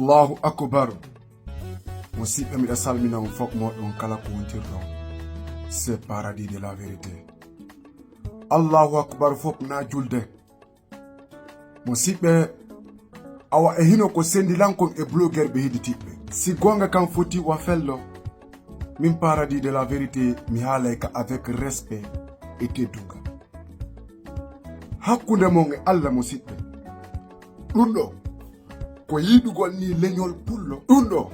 Allahu akbar. Musidɓe miɗa salmina on fof moɗon kala ko wontirɗon. C'est paradis de la vérité. Allahu akbar fof na julde. Musidɓe awa e hino ko sendilankon e blogueur ɓe heditiɓɓe. Si gonga kan foti wa fello, min paradis de la vérité mi haalay ka avec respect et teddunga. Hakkunde mon e Allah musidɓe. Ɗum ɗo ko yiɗugol ni leñol pullo. Ɗum ɗo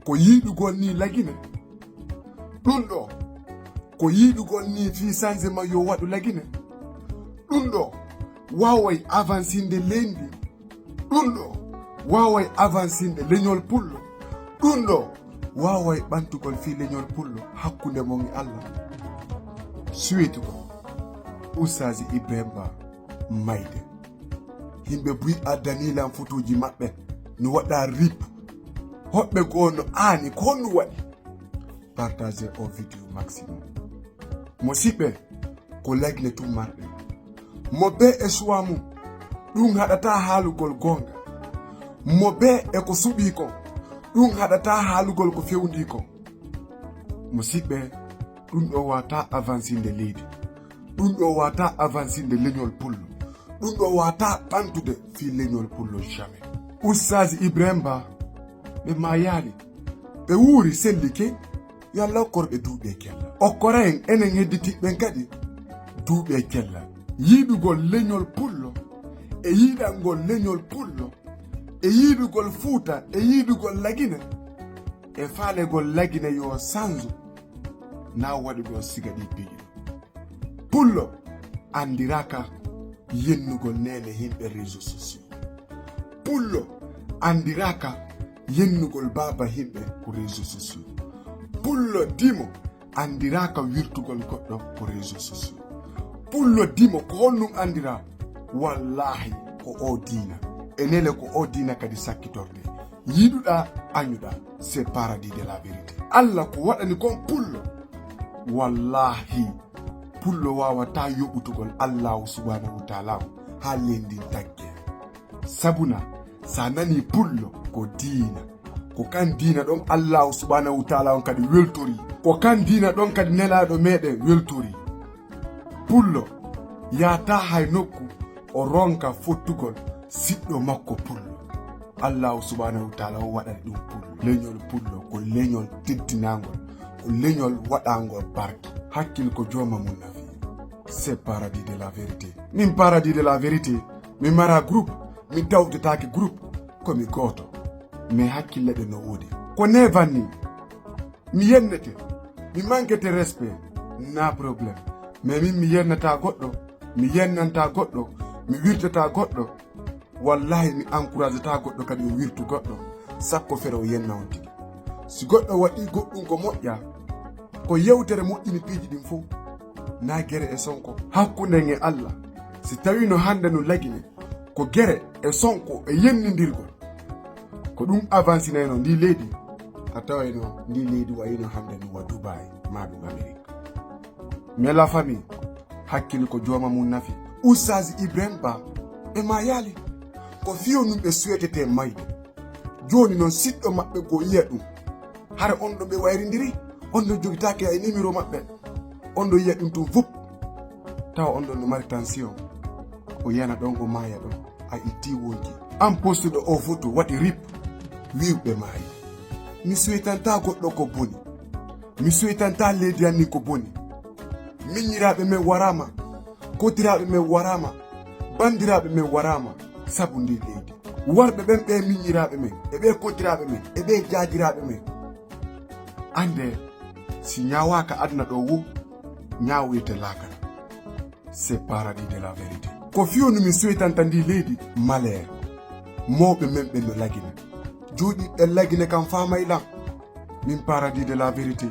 ko yiɗugol ni lagine. Ɗum ɗo ko yiɗugol ni fi changement yo waɗu lagine. Ɗum ɗo waway avancinde lendi. Ɗum ɗo waway avancinde leñol pullo. Ɗum ɗo waway ɓantugol fi leñol pullo hakkunde mon e Allah. Suwetu ko Oustaz Ibrahima Ba Mayde. Himɓe buyi addanilan fotoji maɓɓe no waɗa rip. Hoɓɓe goo no aani ko no waɗi. Partagez o vidéo maximum. Musidɓe ko lagne tum marɗe. Mo be e suwa mum ɗum haɗata haalugol gonga. Mo be e ko suɓi ko ɗum haɗata haalugol ko fewndi ko. Musidɓe ɗum ɗo wata avancinde leydi. Ɗum ɗo wata avancinde leñol pullo. Ɗum ɗo wata ɓantude fi leñol pullo jamais. Oustaz Ibrahima Ba ɓe mayali ɓe wuuri sellike yo Allah okkorɓe duuɓe kella. Okkora en enen hedditiɓɓen kadi duuɓe kella. Yiɗugol leñol pullo e yiɗangol leñol pullo e yiɗugol Fuuta e yiɗugol lagine e faalegol lagine yo sanzu na waɗuɗo siga ɗi piƴi. Pullo andiraka yennugol nene himɓe réseaux sociaux. Pullo andiraka yennugol baba himɓe ko réseaux sociaux. Pullo dimo andiraka wirtugol goɗɗo ko réseaux sociaux. Pullo dimo ko honnum andira wallahi ko o diina enele ko o diina kadi sakkitorde. Yiɗuɗa añuɗa c'est paradis de la vérité. Allah ko waɗani kon pullo wallahi pullo wawata yoɓutugol Allahu subhanahu wa ta'ala ha lendi tagge. Sabuna sa nani pullo ko diina ko kan diina ɗon Allahu subhanahu wa ta'ala on kadi weltori. Ko kan diina ɗon kadi nelaɗo meɗen weltori. Pullo yata hay nokku o ronka fottugol siɗɗo makko pullo. Allahu subhanahu wa ta'ala o waɗani ɗum pullo. Leñol pullo ko leñol teddinagol ko leñol waɗangol barke. Hakkil ko jooma mum nafi. C'est paradis de la vérité. Min paradis de la vérité mi mara groupe mi dawdetake groupe komi goto mais hakkille ɗe no woodi. Ko nevan ni mi yennete mi manquete respect na problème mais min mi yennata goɗɗo mi yennanta goɗɗo mi wirtata goɗɗo wallahi mi encourage ta goɗɗo kadi o wirtu goɗɗo sakko fere o yenna on tigi. Si goɗɗo waɗi goɗɗum ko moƴƴa ko yewtere moƴƴini piiji ɗin fof na gere e sonko hakkunde e Allah. Si tawi no hande no lagine ko gere e sonko e yennidirgol ko ɗum avancinayno ndi leydi a tawayno ndi leydi wayino hande no wa Dubai ma ɗum Amérique. Mais la famille hakkille ko jooma mum nafi. Oustaz Ibrahima Ba e ma yaali ko fiyo num ɓe suwetete mayde. Joni noon siɗɗo maɓɓe go yiya ɗum hare on ɗo ɓe wayrindiri on ɗo jogitake e numéro maɓɓe on ɗo yiya ɗum tum fup tawa on ɗon no mari tension o yana ɗon o maya ɗon a itti wonki an postuɗo o photo waɗi rip wiwɓe maayi. Mi suwetanta goɗɗo ko boni, mi suwetanta leydi anni ko boni. Miñiraɓe men warama, kotiraɓe men warama, bandiraɓe men warama sabu ndi leydi. Warɓe ɓen ɓe miñiraɓe men e ɓe kotiraɓe men e ɓe jaadiraɓe men ande si ñawaka aduna ɗo wo ñawoyte lakara. C'est paradis de la vérité. Ko fiyonu mi suwetanta ndi leydi malere mawɓe men ɓe no lagine jooɗi ɓe lagine kam famaylam. Min paradis de la vérité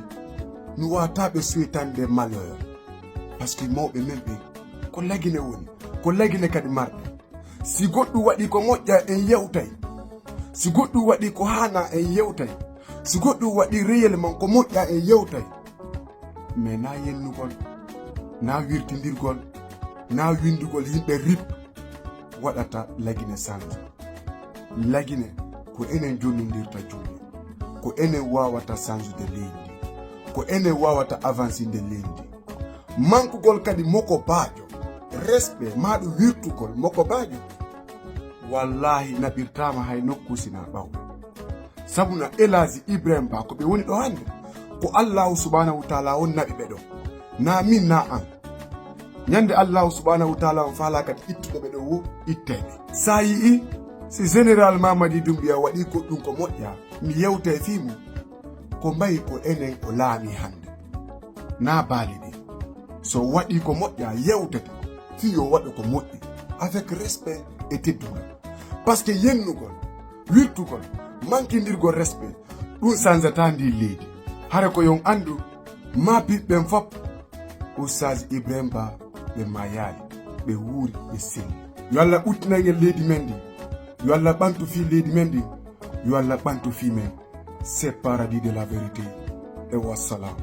mi wata ɓe suwetande malheur par ce que mawɓe men ɓe ko lagine woni ko lagine kadi marɓe. Si goɗɗum waɗi ko moƴƴa en yewtay, si goɗɗum waɗi ko hana en yewtay, si goɗɗum waɗi réellement ko moƴƴa en yewtay. Mais na yennugol na wirtidirgol na windugol yimɓe rip waɗata lagine sanjo. Lagine ko enen jonnindirta julde, ko enen wawata sanjude leydi, ko enen wawata avancinde leydi. Mankugol kadi moko bajo respect maɗo wirtugol moko bajo wallahi naɓirtama hay nokku sina ɓawɓe. Sabuna Elaji Ibrahim Ba ko ɓe woni ɗo hande ko Allahu subhanahu wa ta'ala on naɓi ɓe ɗo, na min na an. Nyande Allahu subhanahu wa ta'ala on fala kadi ittuɓe ɓe ɗo wo ittede. Sa yii si général Mamadi Doumbouya waɗi goɗɗum ko moƴƴa, mi yewte fimu ko mbayi ko enen o laami hande na baali ɗi. So waɗi ko moƴƴa yewtete fi yo waɗa ko moƴƴi avec respect et teddungal. Par ce que yennugol wirtugol mankindirgol respect ɗum sansata ndi leydi. Hara ko yon andu ma ɓiɓɓen fop Oustaz Ibrahim Ba ɓe mayaali, ɓe wuuri, ɓe selli. Yo Allah ɓuttinayel leydi men ndi, yo Allah ɓantu fi leydi men ndi, yo Allah ɓantu fi men. C'est paradis de la vérité et wassalam.